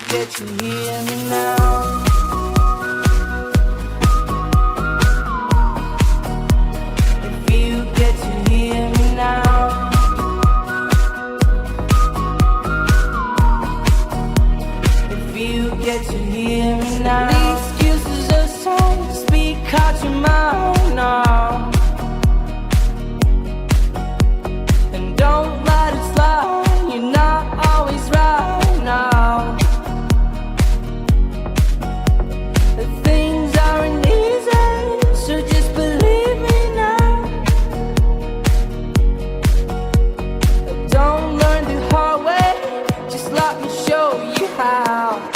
get to hear me now. If you get to hear me now. If you get to hear me now. The excuses are so to speak out your mouth now. And don't let it slide, you're not always right now. The things aren't easy, so just believe me now. Don't learn the hard way, just let me show you how.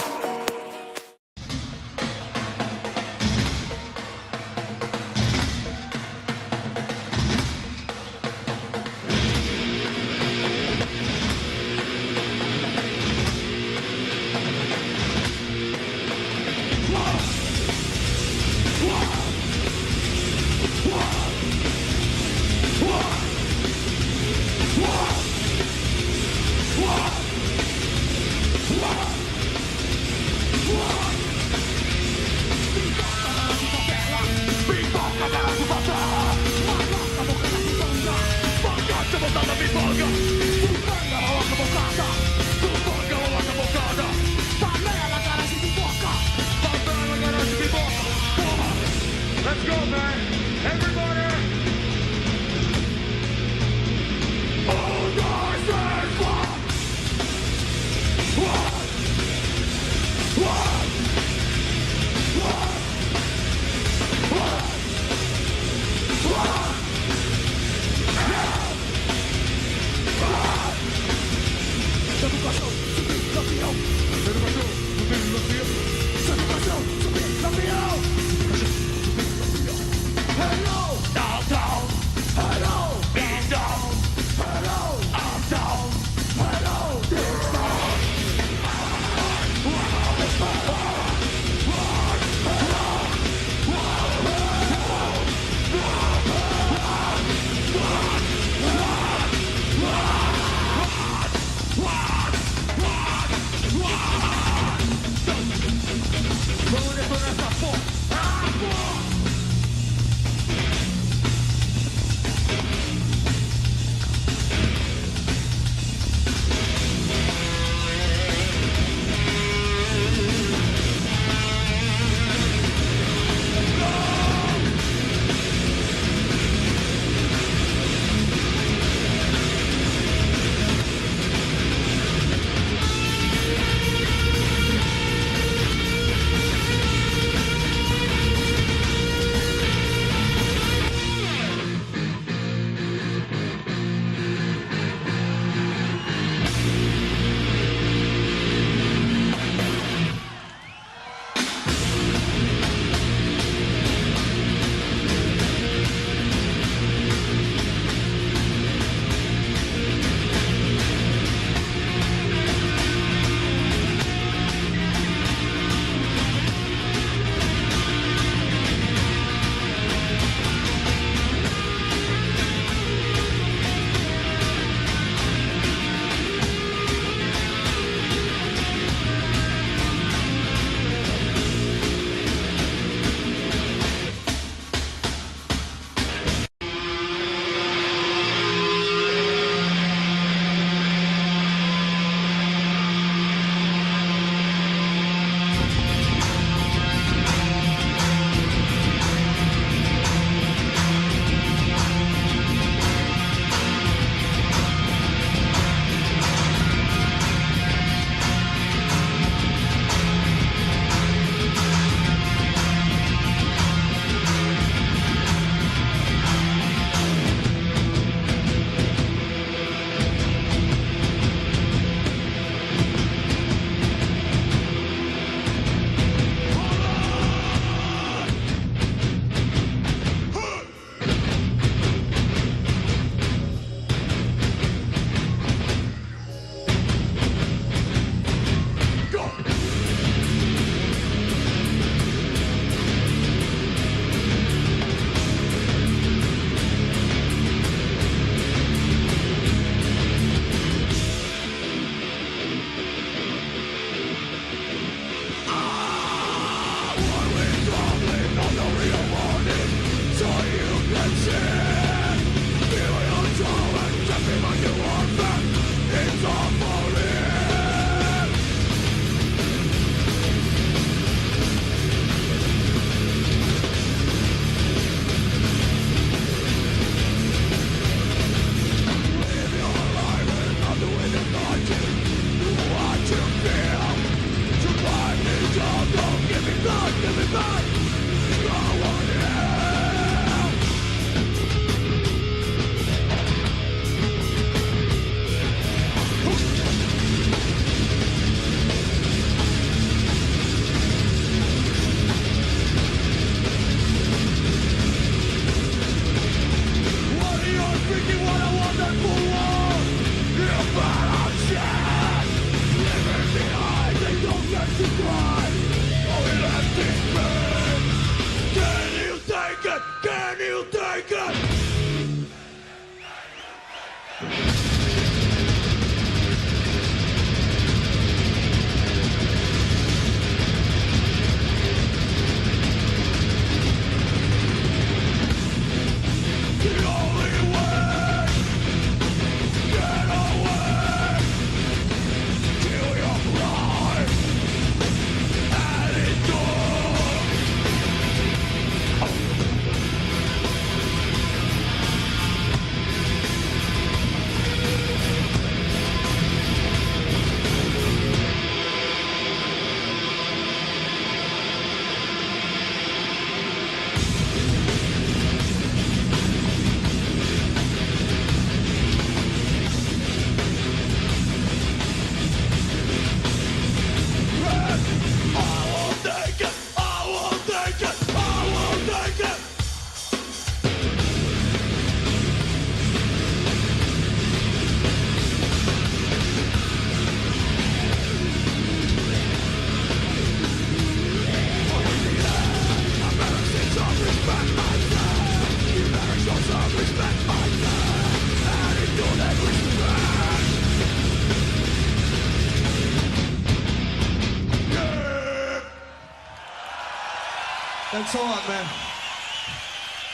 Thanks a lot, man.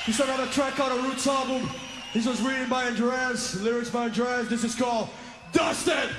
He's another track on a Roots album. This was written by Andreas, lyrics by Andreas. This is called Dusted!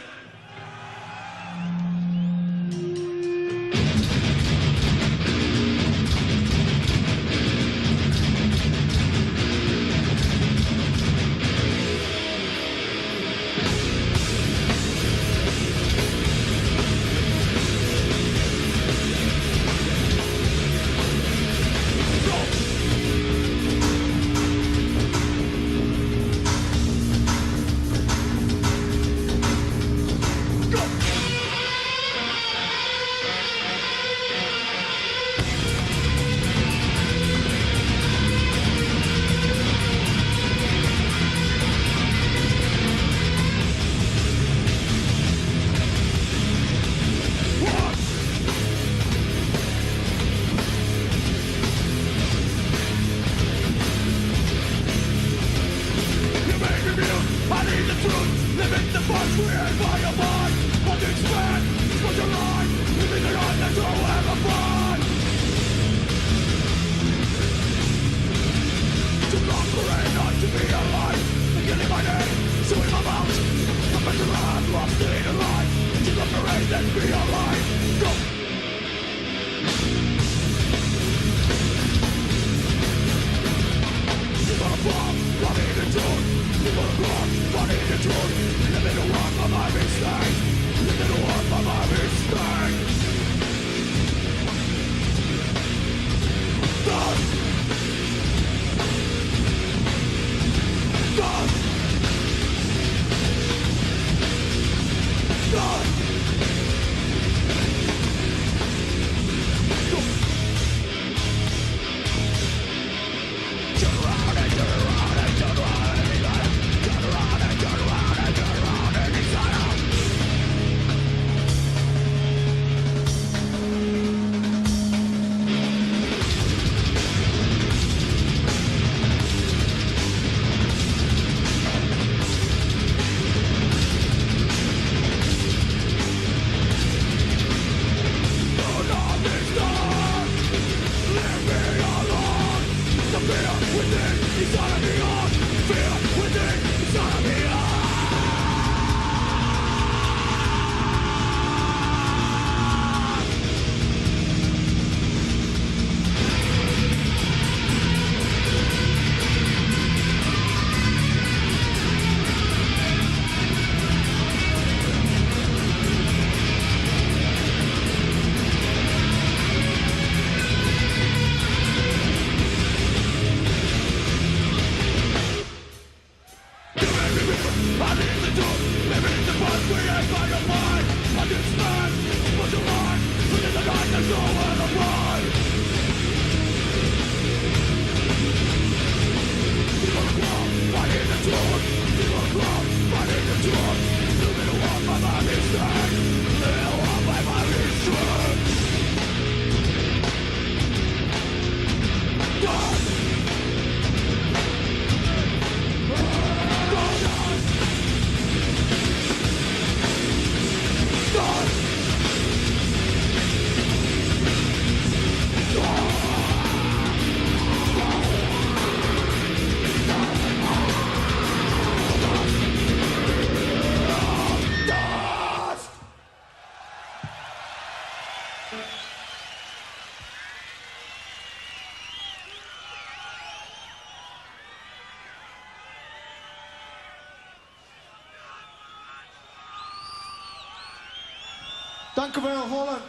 Dankjewel, Holland.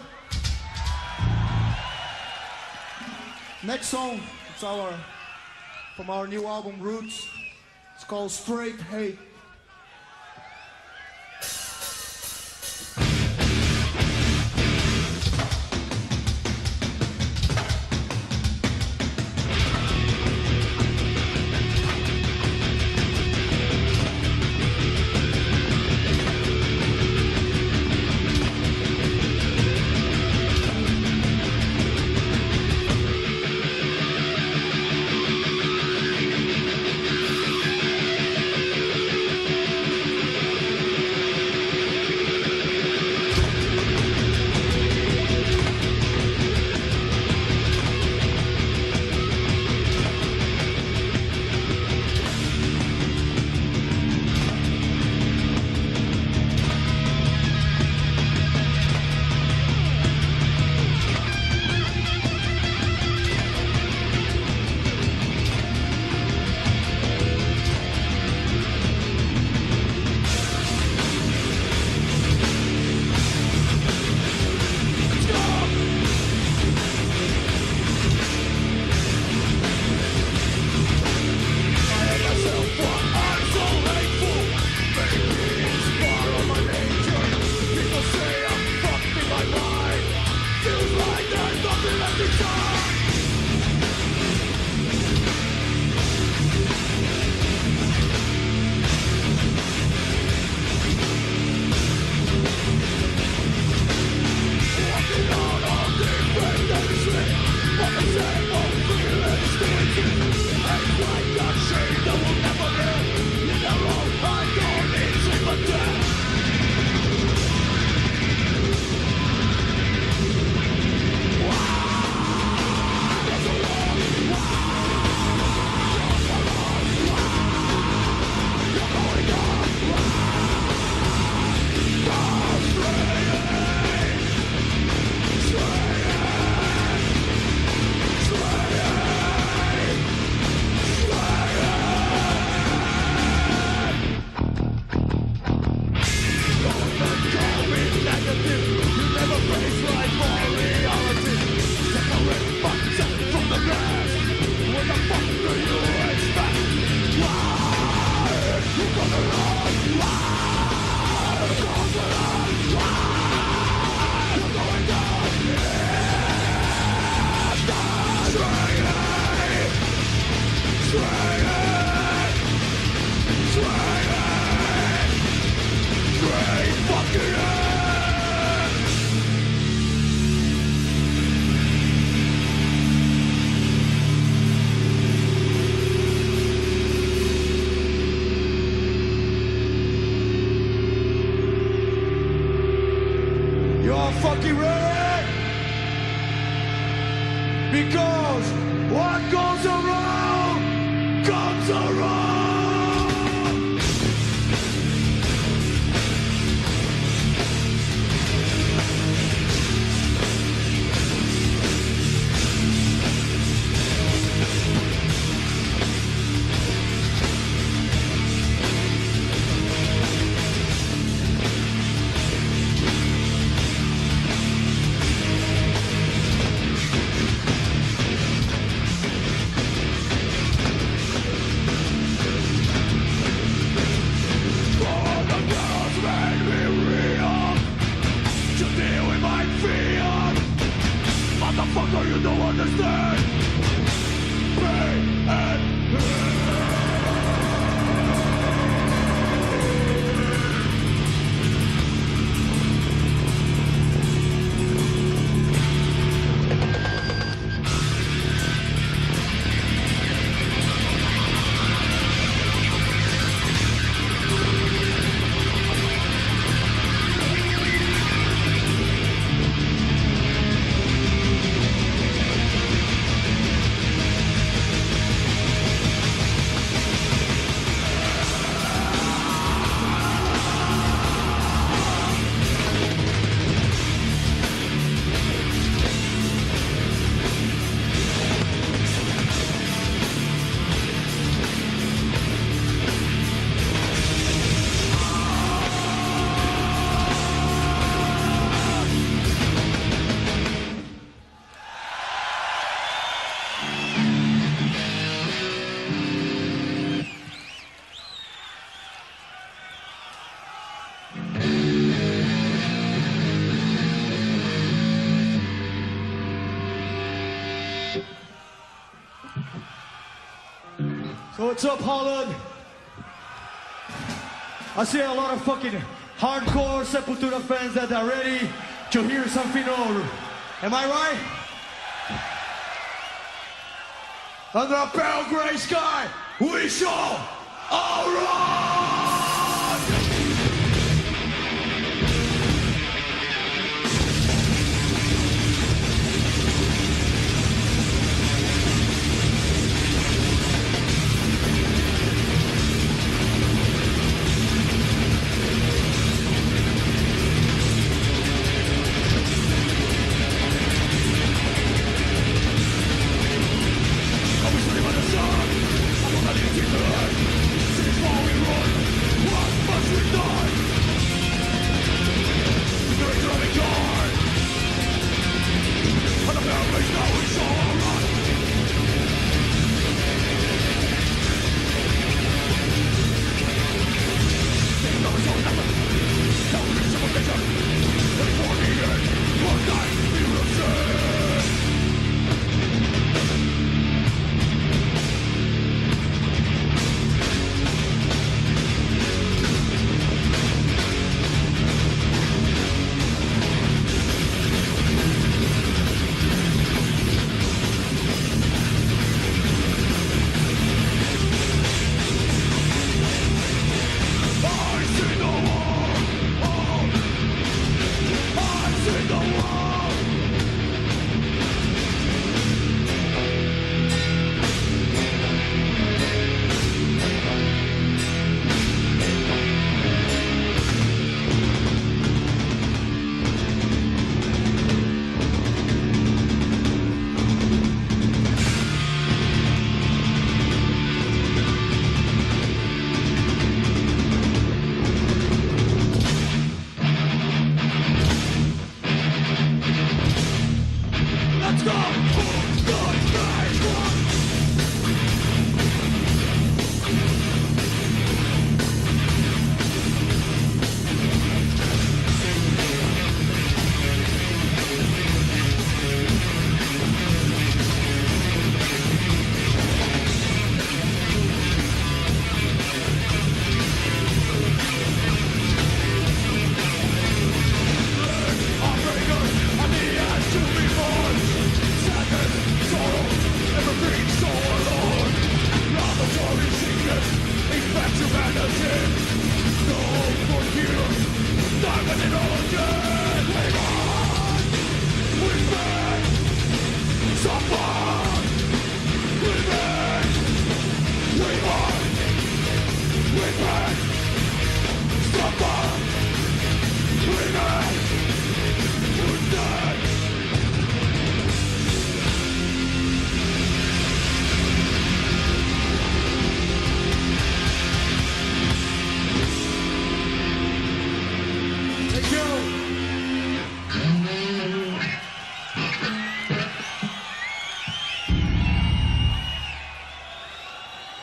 Next song, it's from our new album Roots. It's called Straight Hate. fucking ready? Because what goes around comes around. Motherfucker, you don't understand. Pain and So what's up, Holland? I see a lot of fucking hardcore Sepultura fans that are ready to hear something old. Am I right? Under a pale gray sky, we shall arise! Since while we run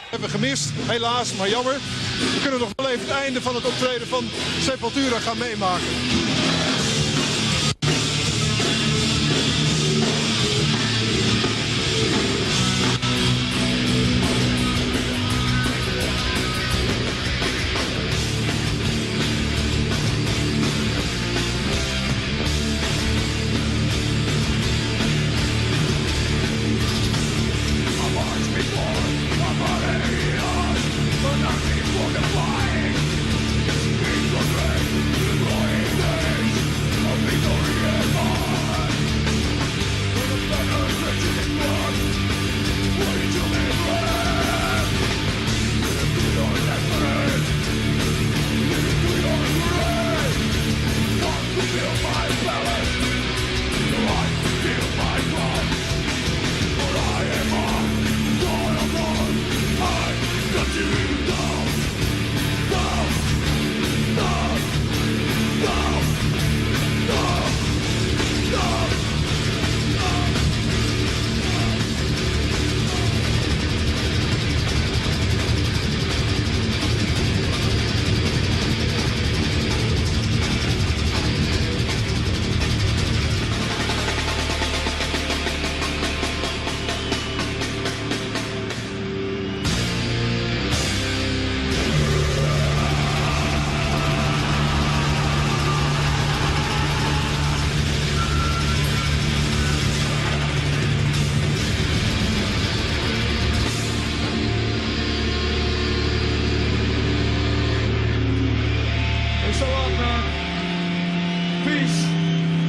Hebben gemist, helaas, maar jammer. We kunnen nog wel even het einde van het optreden van Sepultura gaan meemaken.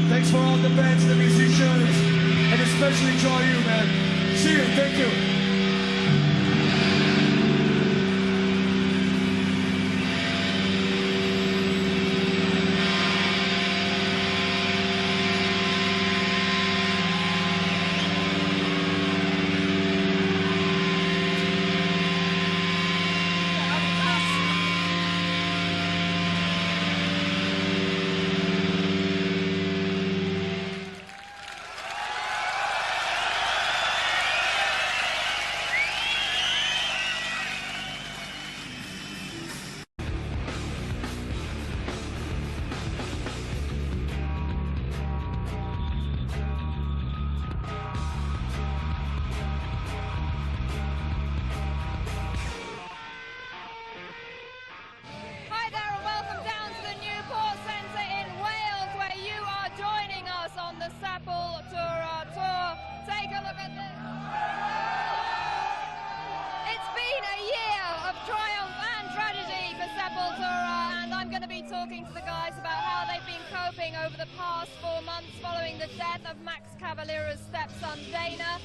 Thanks for all the bands, the musicians, and especially enjoy you, man. See you, thank you. Sepultura tour. Take a look at this. It's been a year of triumph and tragedy for Sepultura, and I'm going to be talking to the guys about how they've been coping over the past 4 months following the death of Max Cavalera's stepson Dana.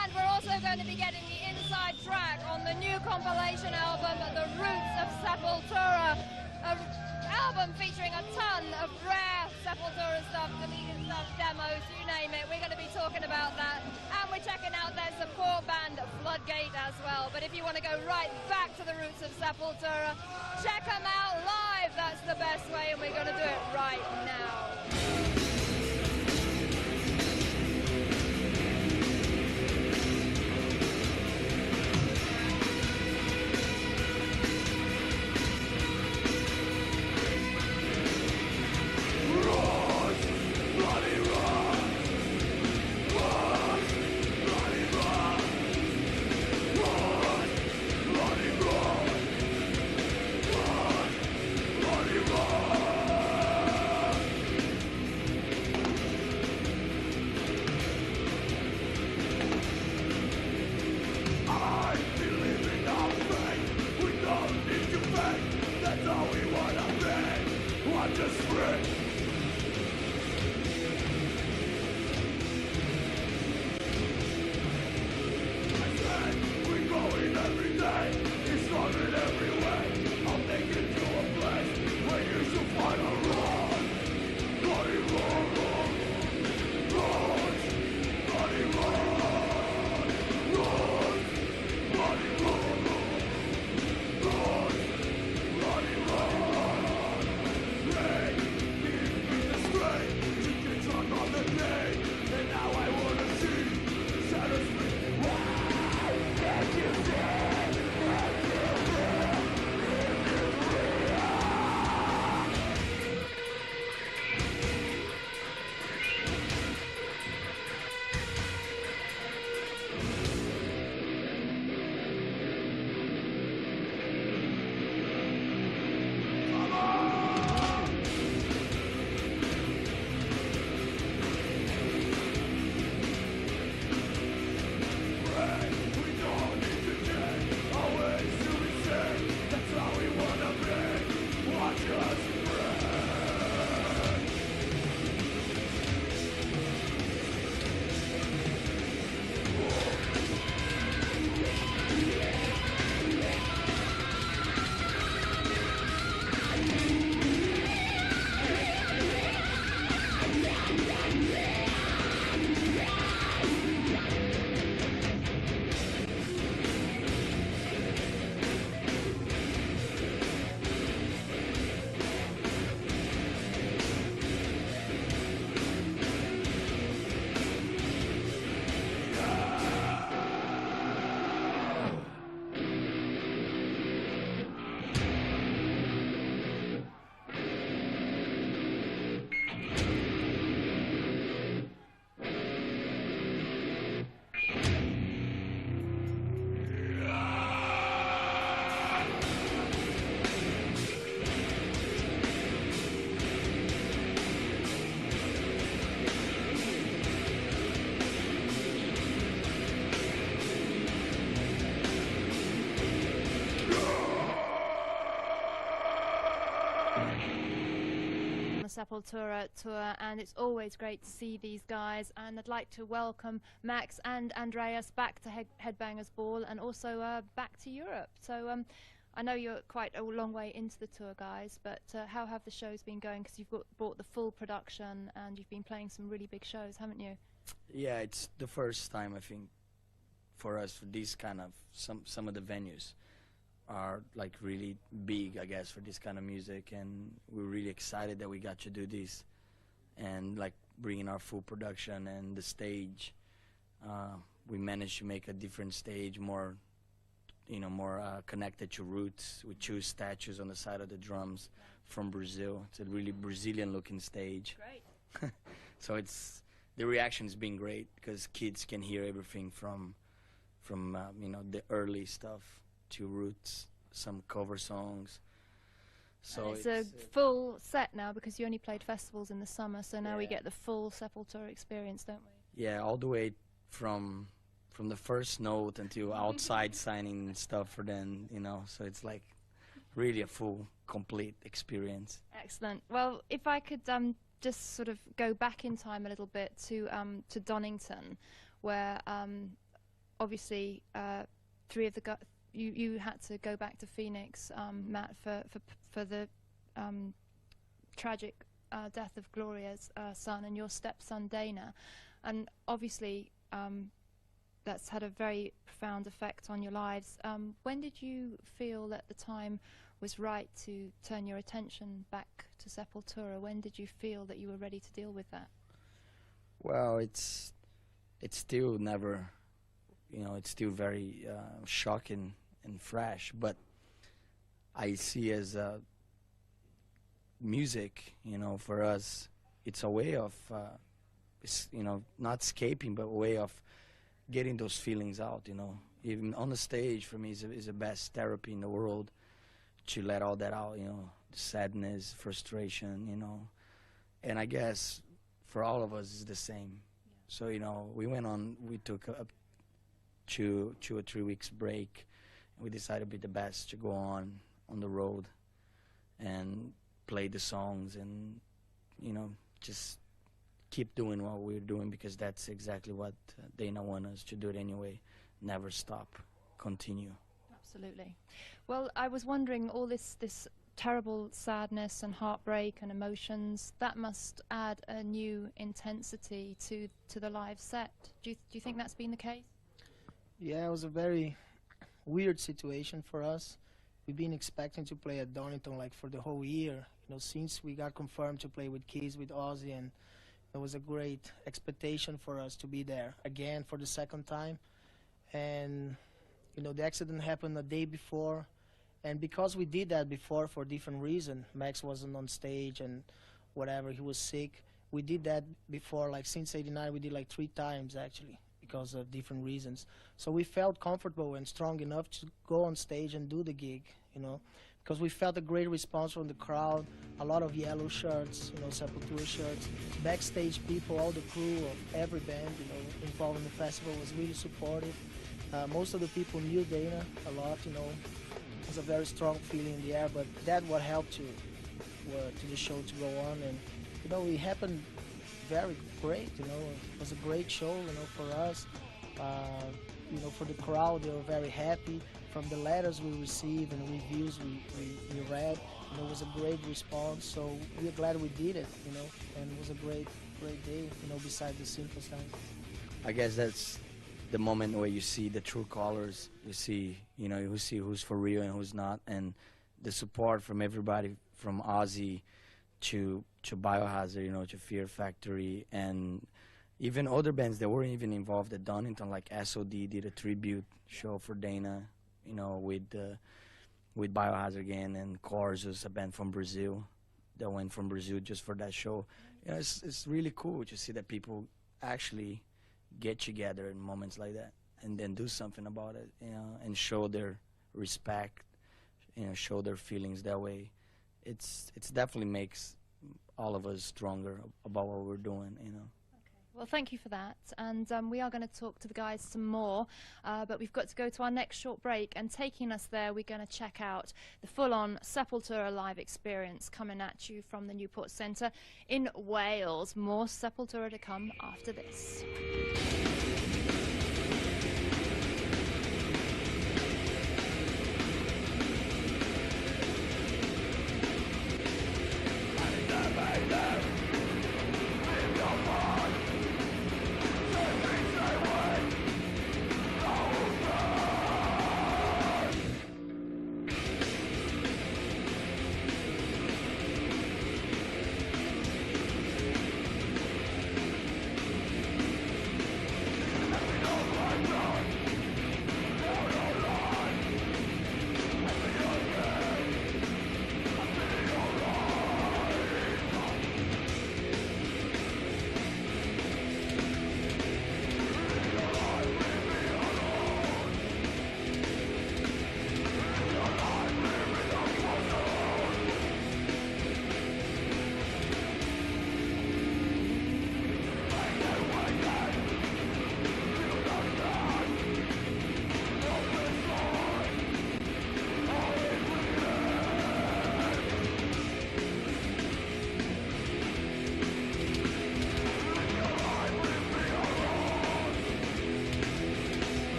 And we're also going to be getting the inside track on the new compilation album, The Roots of Sepultura. An album featuring a ton of rare Sepultura stuff, deleted stuff, demos, you name it. We're going to be talking about that. And we're checking out their support band, Floodgate, as well. But if you want to go right back to the roots of Sepultura, check them out live. That's the best way, and we're going to do it right now. Sepultura tour, and it's always great to see these guys, and I'd like to welcome Max and Andreas back to Headbangers Ball, and also back to Europe. So I know you're quite a long way into the tour, guys, but how have the shows been going? Because you've brought the full production and you've been playing some really big shows, haven't you? Yeah, it's the first time, I think, for us, for these kind of some of the venues are like really big, I guess, for this kind of music, and we're really excited that we got to do this and like bringing our full production and the stage. We managed to make a different stage, more, you know, more connected to roots. We choose statues on the side of the drums from Brazil. It's a really Brazilian-looking stage. Great. So it's the reaction's been great because kids can hear everything from you know, the early stuff to roots, some cover songs. So it's a full set now because you only played festivals in the summer, so now we get the full Sepultura experience, don't we? Yeah, all the way from the first note until outside signing stuff for them, you know. So it's like really a full, complete experience. Excellent. Well, if I could just sort of go back in time a little bit to Donington, where obviously three of the you had to go back to Phoenix, Matt, for the tragic death of Gloria's son and your stepson Dana, and obviously that's had a very profound effect on your lives. When did you feel that the time was right to turn your attention back to Sepultura? When did you feel that you were ready to deal with that? Well, it's still never, you know, it's still very shocking and fresh, but I see as music, you know, for us, it's a way of, you know, not escaping, but a way of getting those feelings out, you know. Even on the stage, for me, is the best therapy in the world, to let all that out, you know, the sadness, frustration, you know. And I guess for all of us, it's the same. Yeah. So, you know, we took a 2 or 3 weeks break. We decided it'd be the best to go on the road and play the songs and, you know, just keep doing what we're doing, because that's exactly what Dana wanted us to do it anyway. Never stop, continue. Absolutely. Well, I was wondering, all this terrible sadness and heartbreak and emotions, that must add a new intensity to the live set. Do you think that's been the case? Yeah, it was a very weird situation for us. We've been expecting to play at Donington like for the whole year, since we got confirmed to play with Keys, with Ozzy, and it was a great expectation for us to be there again for the second time. And the accident happened a day before, and because we did that before for different reason, Max wasn't on stage and whatever, he was sick. We did that before, like since '89, we did like 3 times actually, because of different reasons. So we felt comfortable and strong enough to go on stage and do the gig, because we felt a great response from the crowd, a lot of yellow shirts, Sepultura shirts, backstage people, all the crew of every band, involved in the festival was really supportive. Most of the people knew Dana a lot, it was a very strong feeling in the air, but that what helped to the show to go on, and it happened very great, it was a great show, for us, for the crowd, they were very happy. From the letters we received and reviews we read, it was a great response, so we're glad we did it, and it was a great day, besides the circumstances. I guess that's the moment where you see the true colors. You see, you see who's for real and who's not, and the support from everybody, from Ozzy to Biohazard, to Fear Factory, and even other bands that weren't even involved at Donington, like SOD did a tribute show for Dana, with Biohazard again, and Corsos, a band from Brazil that went from Brazil just for that show. It's really cool to see that people actually get together in moments like that and then do something about it, and show their respect, show their feelings that way. It's definitely makes all of us stronger about what we're doing, Well, thank you for that, and we are going to talk to the guys some more, but we've got to go to our next short break, and taking us there, we're going to check out the full-on Sepultura live experience coming at you from the Newport Centre in Wales. More Sepultura to come after this.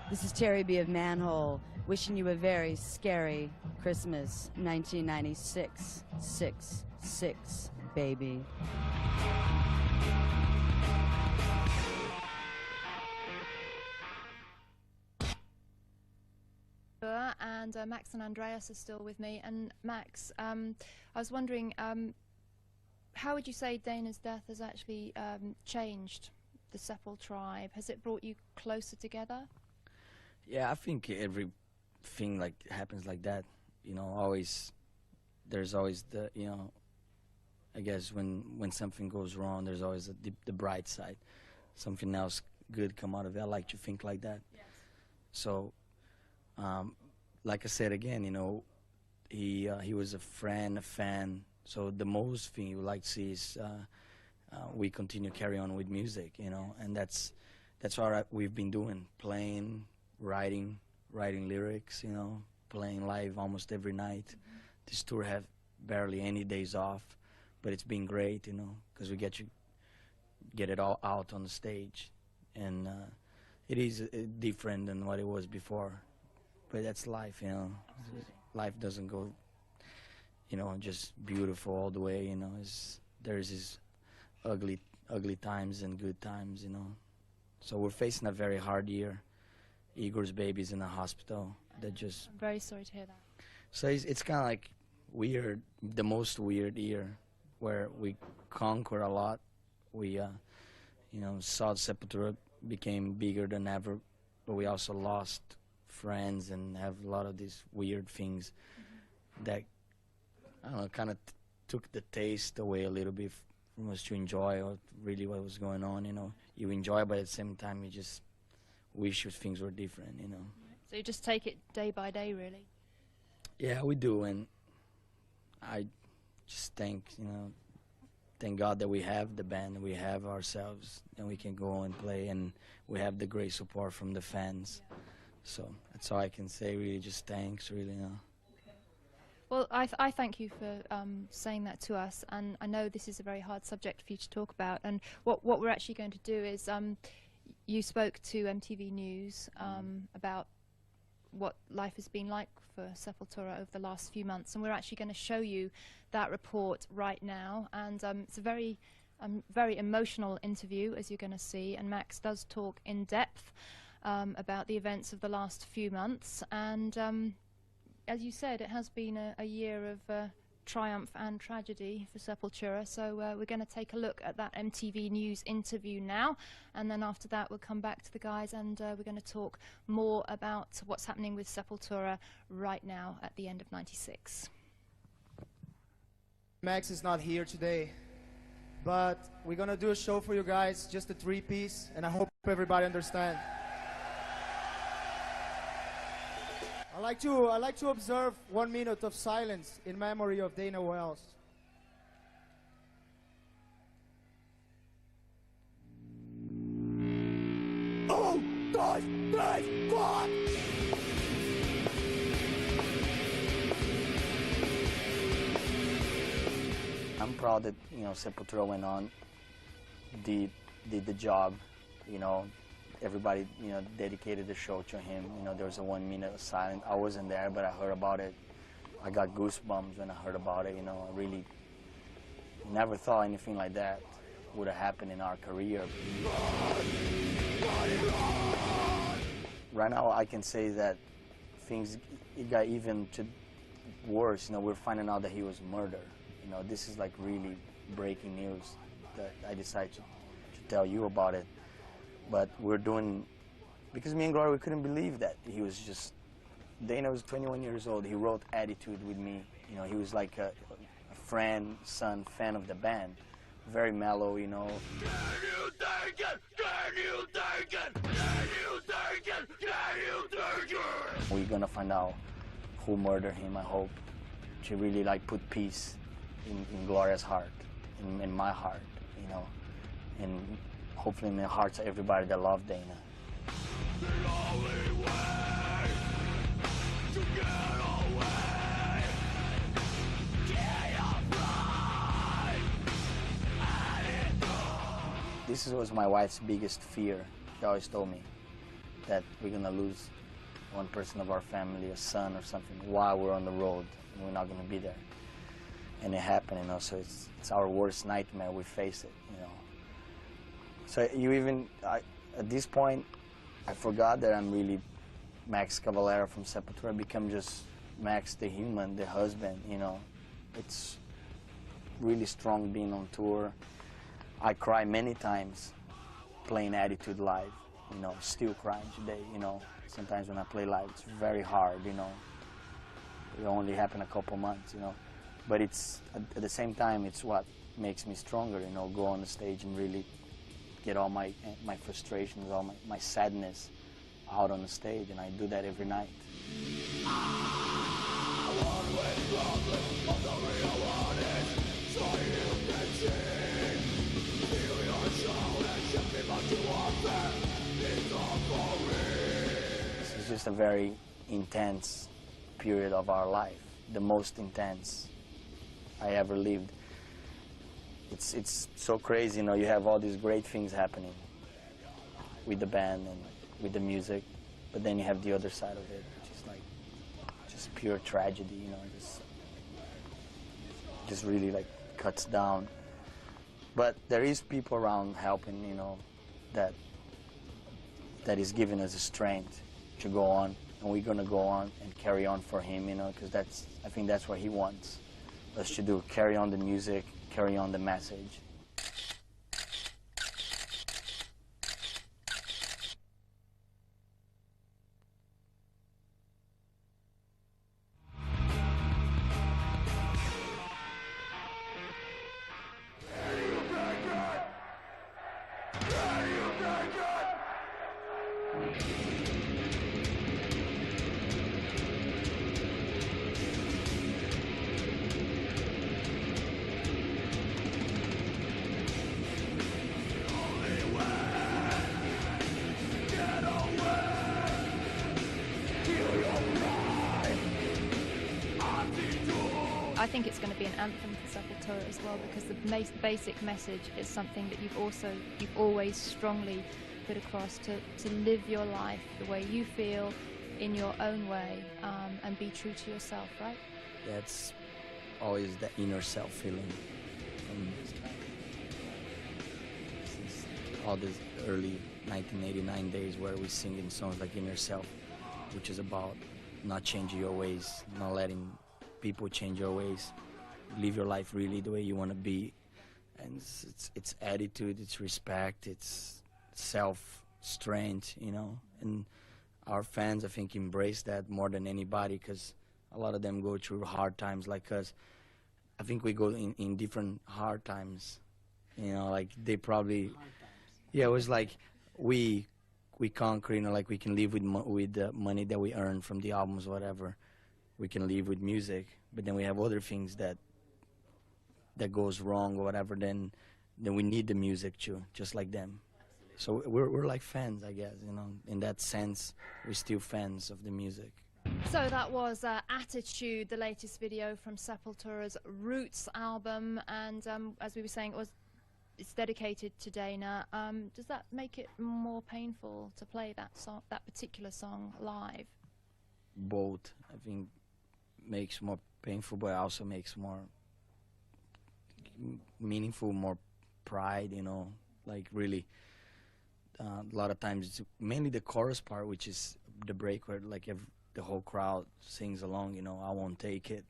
This is Terry B. of Manhole, wishing you a very scary Christmas 1996. 6-6, baby. And Max and Andreas are still with me. And Max, I was wondering, How would you say Dana's death has actually changed the Sepul tribe? Has it brought you closer together? Yeah, I think everything like happens like that. You know, there's always the, you know, I guess when something goes wrong, there's always the bright side. Something else good come out of it. I like to think like that. Yes. So, like I said again, you know, he was a friend, a fan. So the most thing you like to see is we continue carry on with music, you know, and that's what we've been doing, playing, writing lyrics, you know, playing live almost every night. This tour have barely any days off, but it's been great, you know, because we get it all out on the stage, and it is different than what it was before, but that's life, you know. Absolutely. Life doesn't go, you know, just beautiful all the way, you know. There's these ugly times and good times, you know. So we're facing a very hard year. Igor's baby's in the hospital. I'm very sorry to hear that. So it's kind of like weird, the most weird year, where we conquer a lot. We, you know, saw Sepultura became bigger than ever, but we also lost friends and have a lot of these weird things that, I don't know, kind of took the taste away a little bit from us to enjoy really what was going on, you know. You enjoy, but at the same time you just wish things were different, you know. So you just take it day by day, really? Yeah, we do, and I just thank God that we have the band, we have ourselves, and we can go and play, and we have the great support from the fans. Yeah. So that's all I can say, really, just thanks, really, you know. Well, I thank you for saying that to us, and I know this is a very hard subject for you to talk about, and what we're actually going to do is, you spoke to MTV News about what life has been like for Sepultura over the last few months, and we're actually going to show you that report right now, and it's a very emotional interview, as you're going to see, and Max does talk in depth about the events of the last few months, and as you said, it has been a year of triumph and tragedy for Sepultura, so we're going to take a look at that MTV News interview now, and then after that we'll come back to the guys, and we're going to talk more about what's happening with Sepultura right now at the end of '96. Max is not here today, but we're gonna do a show for you guys, just a 3-piece, and I hope everybody understands. I like to observe 1 minute of silence in memory of Dana Wells. Oh, God, God! I'm proud that, you know, Sepultura went on, did the job, you know. Everybody, you know, dedicated the show to him. You know, there was a 1 minute of silence. I wasn't there, but I heard about it. I got goosebumps when I heard about it, you know. I really never thought anything like that would have happened in our career. Right now, I can say that it got even worse. You know, we're finding out that he was murdered. You know, this is like really breaking news that I decided to tell you about it. But we're doing, because me and Gloria, we couldn't believe that he was just, Dana was 21 years old. He wrote Attitude with me. You know, he was like a friend, fan of the band. Very mellow, you know. Can you take it? Can you take it? Can you take it? Can you take it? We're gonna find out who murdered him, I hope, to really like put peace in Gloria's heart, in my heart, you know, and hopefully in the hearts of everybody that loved Dana. The only way to get away, this was my wife's biggest fear. She always told me that we're gonna lose one person of our family, a son or something, while we're on the road, and we're not gonna be there. And it happened, you know, so it's our worst nightmare. We face it, you know. So at this point, I forgot that I'm really Max Cavalera from Sepultura. I become just Max the human, the husband, you know. really strong being on tour. I cry many times playing Attitude live, you know, still crying today, you know. Sometimes when I play live, it's very hard, you know. It only happened a couple months, you know. But it's, at the same time, it's what makes me stronger, you know, go on the stage and really get all my frustrations, all my sadness out on the stage, and I do that every night. This is just a very intense period of our life, the most intense I ever lived. It's so crazy, you know, you have all these great things happening with the band and with the music, but then you have the other side of it, which is like just pure tragedy, you know, just really like cuts down. But there is people around helping, you know, that is giving us the strength to go on, and we're gonna go on and carry on for him, you know, because I think that's what he wants us to do, carry on the music, carry on the message. I think it's going to be an anthem for Sepultura as well, because the basic message is something that you've always strongly put across, to live your life the way you feel, in your own way, and be true to yourself, right? That's always the inner self feeling. And since all these early 1989 days where we singing songs like Inner Self, which is about not changing your ways, not letting people change your ways, live your life really the way you want to be. And it's attitude, it's respect, it's self-strength, you know. And our fans, I think, embrace that more than anybody, because a lot of them go through hard times like us. I think we go in different hard times, you know, like they probably, yeah, it was like we conquer, you know, like we can live with the money that we earn from the albums, whatever. We can live with music, but then we have other things that goes wrong or whatever, then we need the music too, just like them. So we're like fans, I guess, you know. In that sense, we're still fans of the music. So that was Attitude, the latest video from Sepultura's Roots album, and as we were saying, it's dedicated to Dana. Does that make it more painful to play that song, that particular song, live? Both, I think, makes more painful, but also makes more meaningful, more pride, you know, like really. A lot of times it's mainly the chorus part, which is the break where like the whole crowd sings along, you know, I won't take it.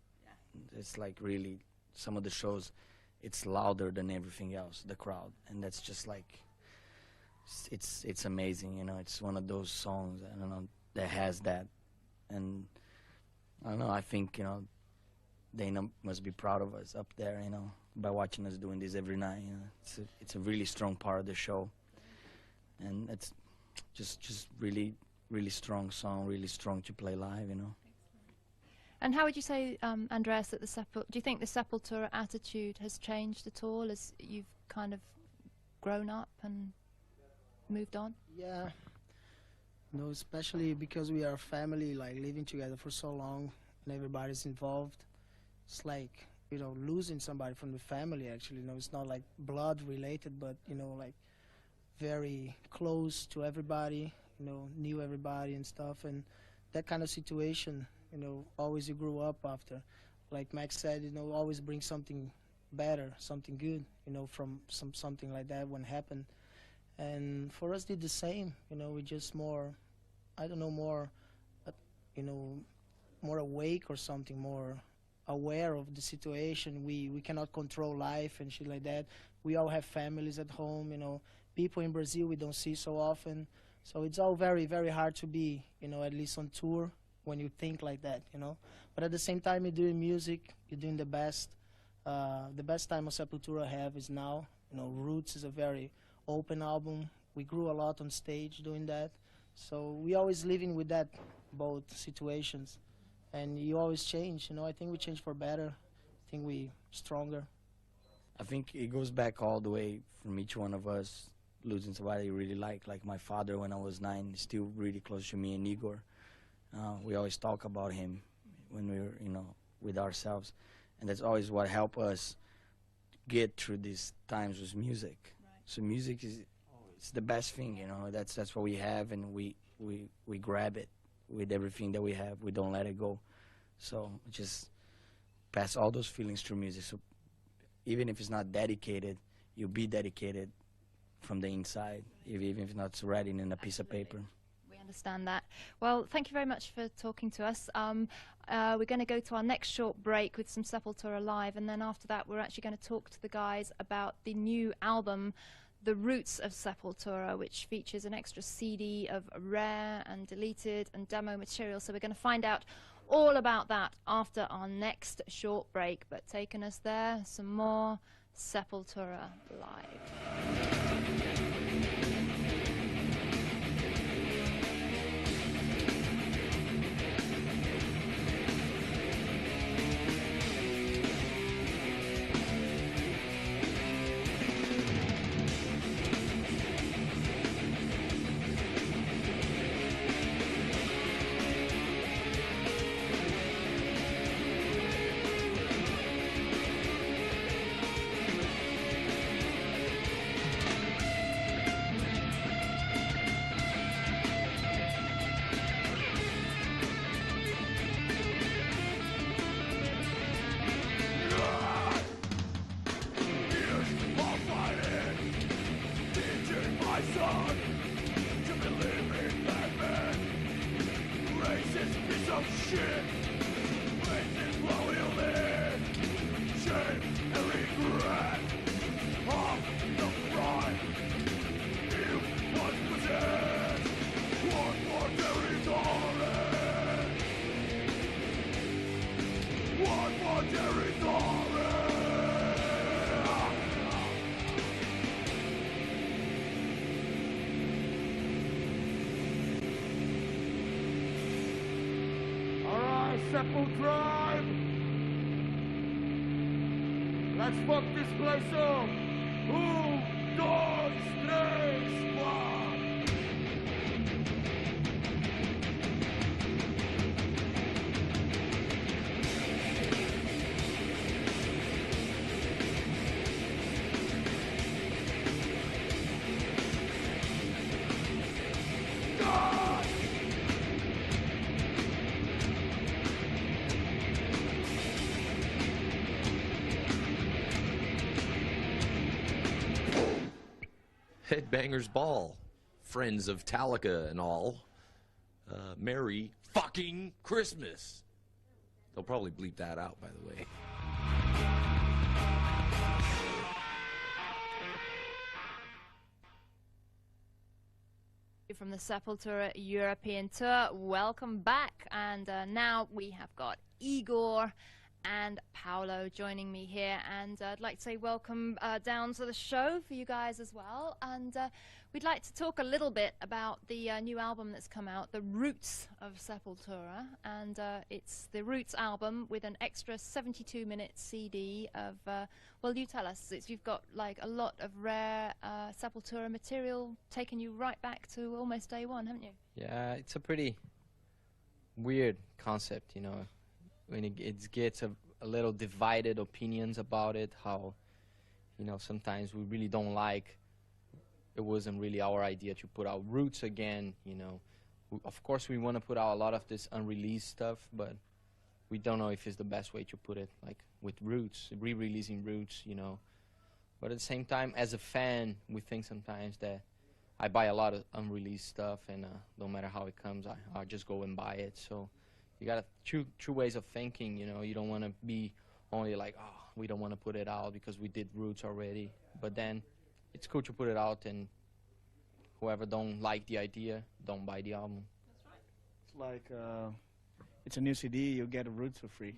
It's like really, some of the shows, it's louder than everything else, the crowd, and that's just like, it's amazing, you know. It's one of those songs, I don't know, that has that. And I don't know, I think, you know, Dana must be proud of us up there, you know, by watching us doing this every night, you know. It's a really strong part of the show, and it's just really, really strong song, really strong to play live, you know. And how would you say, Andreas, that do you think the Sepultura attitude has changed at all as you've kind of grown up and moved on? Yeah, no, especially because we are a family, like living together for so long, and everybody's involved. It's like, you know, losing somebody from the family, actually. You know, it's not like blood related, but, you know, like very close to everybody, you know, knew everybody and stuff. And that kind of situation, you know, always you grew up after. Like Max said, you know, always bring something better, something good, you know, from something like that when happened. And for us did the same, you know, we just more, I don't know, more, you know, more awake or something, more aware of the situation. We cannot control life and shit like that. We all have families at home, you know. People in Brazil we don't see so often. So it's all very, very hard to be, you know, at least on tour when you think like that, you know. But at the same time, you're doing music, you're doing the best. The best time of Sepultura have is now. You know, Roots is a very open album. We grew a lot on stage doing that. So we always living with that, both situations. And you always change, you know. I think we change for better. I think we stronger. I think it goes back all the way from each one of us losing somebody you really like my father when I was 9, is still really close to me and Igor. We always talk about him when we're, you know, with ourselves. And that's always what helped us get through these times with music. Right. So music is it's the best thing, you know. That's what we have, and we grab it with everything that we have. We don't let it go. So just pass all those feelings through music. So even if it's not dedicated, you'll be dedicated from the inside, even if it's not writing in a piece of paper. We understand that. Well, thank you very much for talking to us. We're going to go to our next short break with some Sepultura Live, and then after that we're actually going to talk to the guys about the new album, The Roots of Sepultura, which features an extra CD of rare and deleted and demo material. So we're going to find out all about that after our next short break. But taking us there, some more Sepultura Live. Sepultura! Let's fuck this place up! 1, 2, 3, squad! Headbangers Ball, friends of Metallica and all. Merry fucking Christmas. They'll probably bleep that out, by the way. From the Sepultura European Tour, welcome back. And now we have got Igor and Paolo joining me here, and I'd like to say welcome down to the show for you guys as well. And we'd like to talk a little bit about the new album that's come out, The Roots of Sepultura, and it's the Roots album with an extra 72-minute CD of, well, you tell us, you've got like a lot of rare Sepultura material taking you right back to almost day one, haven't you? Yeah, it's a pretty weird concept, you know. When it gets a little divided opinions about it, how, you know, sometimes we really don't like, it wasn't really our idea to put out Roots again, you know. Of course we want to put out a lot of this unreleased stuff, but we don't know if it's the best way to put it, like with Roots, re-releasing Roots, you know. But at the same time, as a fan, we think sometimes that I buy a lot of unreleased stuff, and no matter how it comes, I just go and buy it. So you got two ways of thinking, you know. You don't want to be only like, oh, we don't want to put it out because we did Roots already. But then it's cool to put it out, and whoever don't like the idea, don't buy the album. It's like it's a new CD, you get a Roots for free.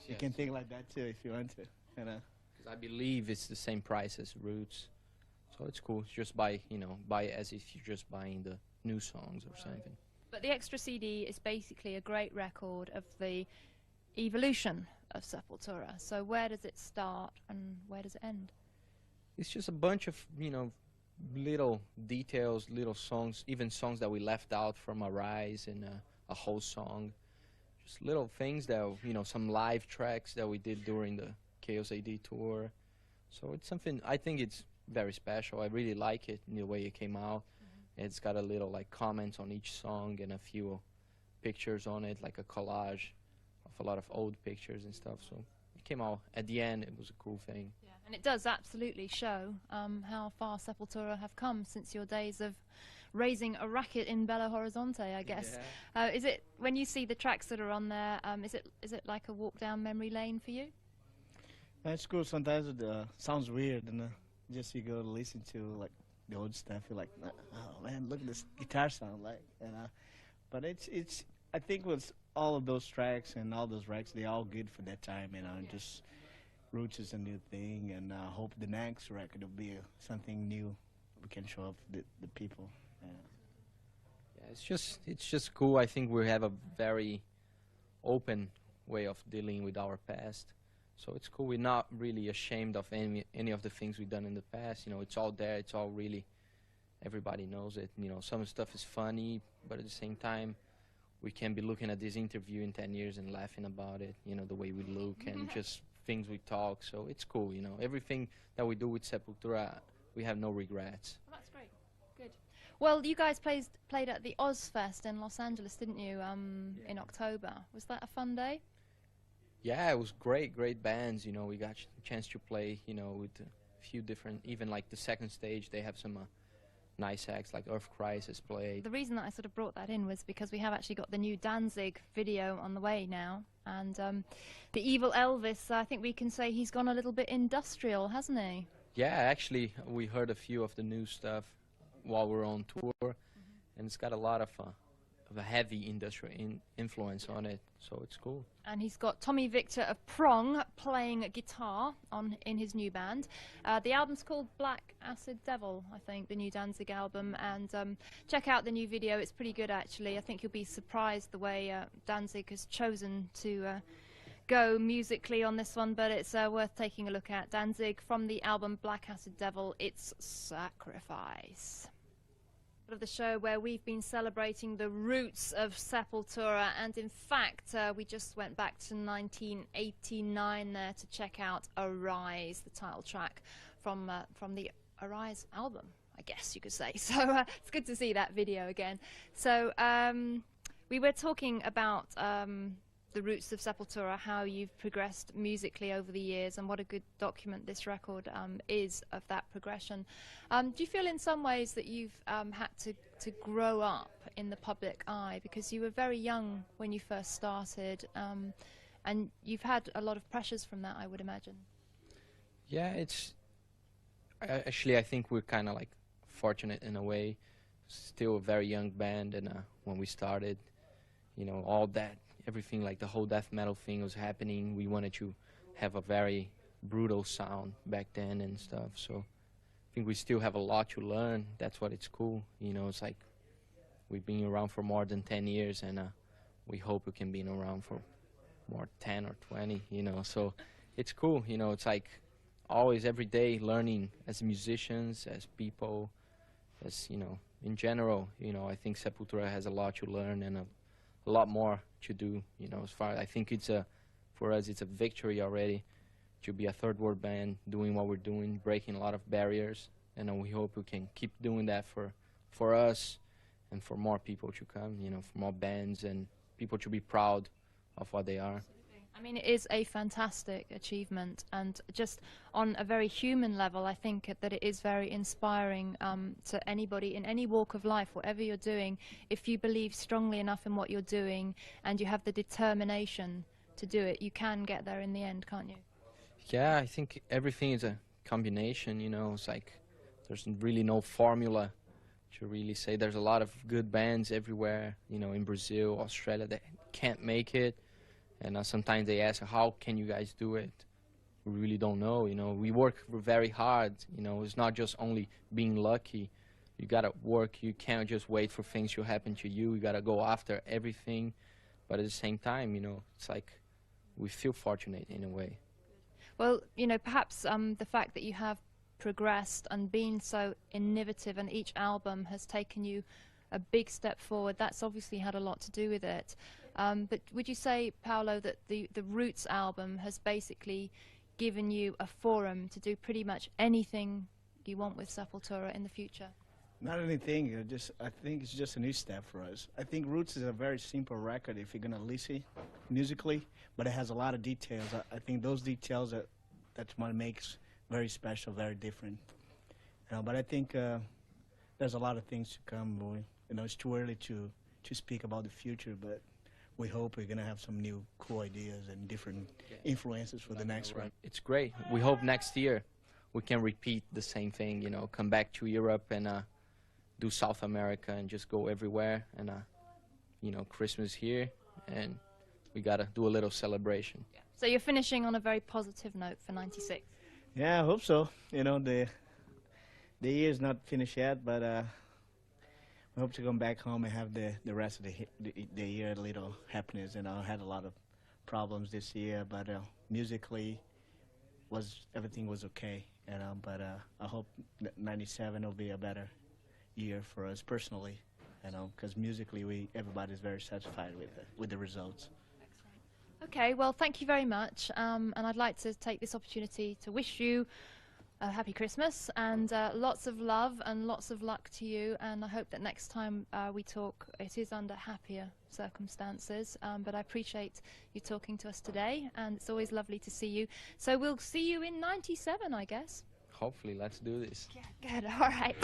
You Yes. can think like that too if you want to. You know. Because I believe it's the same price as Roots, so it's cool. Just buy, you know, buy it as if you're just buying the new songs or something. But the extra CD is basically a great record of the evolution of Sepultura. So where does it start and where does it end? It's just a bunch of, you know, little details, little songs, even songs that we left out from Arise and a whole song. Just little things that, you know, some live tracks that we did during the Chaos AD tour. So it's something, I think it's very special. I really like it in the way it came out. It's got a little like comments on each song and a few pictures on it, like a collage of a lot of old pictures and stuff. So it came out at the end. It was a cool thing. Yeah. And it does absolutely show how far Sepultura have come since your days of raising a racket in Belo Horizonte, I guess. Yeah. Is it, when you see the tracks that are on there, is it like a walk down memory lane for you? It's cool. Sometimes it sounds weird, and just you go to listen to like the old stuff, you're like, oh man, look at this guitar sound like, and but it's I think with all of those tracks and all those records, they're all good for that time, you know. Yeah. Just Roots is a new thing, and I hope the next record will be something new we can show up the people. Yeah. Yeah, it's just cool. I think we have a very open way of dealing with our past. So it's cool. We're not really ashamed of any of the things we've done in the past. You know, it's all there. It's all really, everybody knows it. You know, some stuff is funny, but at the same time, we can be looking at this interview in 10 years and laughing about it. You know, the way we look and just things we talk. So it's cool. You know, everything that we do with Sepultura, we have no regrets. Well, that's great. Good. Well, you guys played at the Ozfest in Los Angeles, didn't you, in October? Was that a fun day? Yeah, it was great bands. You know, we got a chance to play, you know, with a few different, even like the second stage, they have some nice acts like Earth Crisis played. The reason that I sort of brought that in was because we have actually got the new Danzig video on the way now. And the Evil Elvis, I think we can say he's gone a little bit industrial, hasn't he? Yeah, actually, we heard a few of the new stuff while we're on tour, and it's got a lot of a heavy industrial influence on it, so it's cool. And he's got Tommy Victor of Prong playing guitar in his new band. The album's called Black Acid Devil, I think, the new Danzig album, and check out the new video. It's pretty good, actually. I think you'll be surprised the way Danzig has chosen to go musically on this one, but it's worth taking a look at. Danzig from the album Black Acid Devil, It's Sacrifice. Of the show where we've been celebrating the roots of Sepultura, and in fact we just went back to 1989 there to check out Arise, the title track from the Arise album, I guess you could say. So it's good to see that video again. So we were talking about the roots of Sepultura, how you've progressed musically over the years, and what a good document this record is of that progression. Do you feel in some ways that you've had to grow up in the public eye, because you were very young when you first started, and you've had a lot of pressures from that, I would imagine? Yeah, it's actually, I think we're kind of like fortunate in a way. Still a very young band, and when we started, you know, all that, everything, like the whole death metal thing was happening. We wanted to have a very brutal sound back then and stuff. So I think we still have a lot to learn. That's what it's cool. You know, it's like we've been around for more than 10 years, and we hope we can be around for more 10 or 20, you know. So it's cool. You know, it's like always every day learning as musicians, as people, as, you know, in general. You know, I think Sepultura has a lot to learn and a lot more to do, you know. As far, I think it's for us it's a victory already to be a third world band doing what we're doing, breaking a lot of barriers, and we hope we can keep doing that for us and for more people to come, you know, for more bands and people to be proud of what they are. I mean, it is a fantastic achievement, and just on a very human level, I think that it is very inspiring to anybody in any walk of life, whatever you're doing. If you believe strongly enough in what you're doing and you have the determination to do it, you can get there in the end, can't you? Yeah, I think everything is a combination, you know. It's like there's really no formula to really say. There's a lot of good bands everywhere, you know, in Brazil, Australia, that can't make it. And sometimes they ask, how can you guys do it? We really don't know, you know. We work very hard, you know. It's not just only being lucky. You gotta work. You can't just wait for things to happen to you. You gotta go after everything. But at the same time, you know, it's like we feel fortunate in a way. Well, you know, perhaps the fact that you have progressed and been so innovative, and each album has taken you a big step forward, that's obviously had a lot to do with it. But would you say, Paolo, that the Roots album has basically given you a forum to do pretty much anything you want with Sepultura in the future? Not anything. I think it's just a new step for us. I think Roots is a very simple record if you're gonna listen musically, but it has a lot of details. I think those details that's what makes very special, very different. You know, but I think there's a lot of things to come. You know, it's too early to speak about the future, but we hope we're gonna have some new cool ideas and different influences for the next one. It's great. We hope next year we can repeat the same thing, you know, come back to Europe and do South America and just go everywhere. And, you know, Christmas here, and we gotta do a little celebration. Yeah. So you're finishing on a very positive note for '96. Yeah, I hope so. You know, the year's not finished yet, but we hope to come back home and have the rest of the year a little happiness. And I had a lot of problems this year, but musically, everything was okay. You know, but I hope '97 will be a better year for us personally. You know, because musically, everybody's very satisfied with the results. Okay, well, thank you very much, and I'd like to take this opportunity to wish you a happy Christmas and lots of love and lots of luck to you, and I hope that next time we talk it is under happier circumstances, but I appreciate you talking to us today, and it's always lovely to see you. So we'll see you in '97, I guess. Hopefully, let's do this. Yeah, good, all right.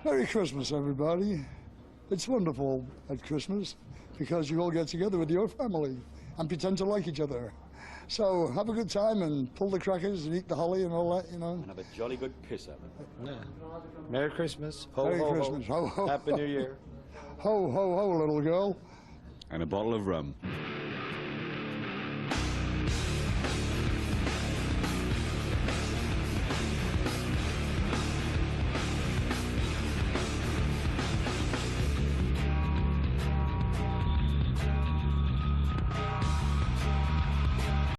Merry Christmas, everybody. It's wonderful at Christmas because you all get together with your family and pretend to like each other. So have a good time and pull the crackers and eat the holly and all that, you know. And have a jolly good piss at it. Yeah. Merry Christmas. Ho, Merry ho, Christmas. Ho, ho, Happy ho. New Year. Ho, ho, ho, little girl. And a bottle of rum.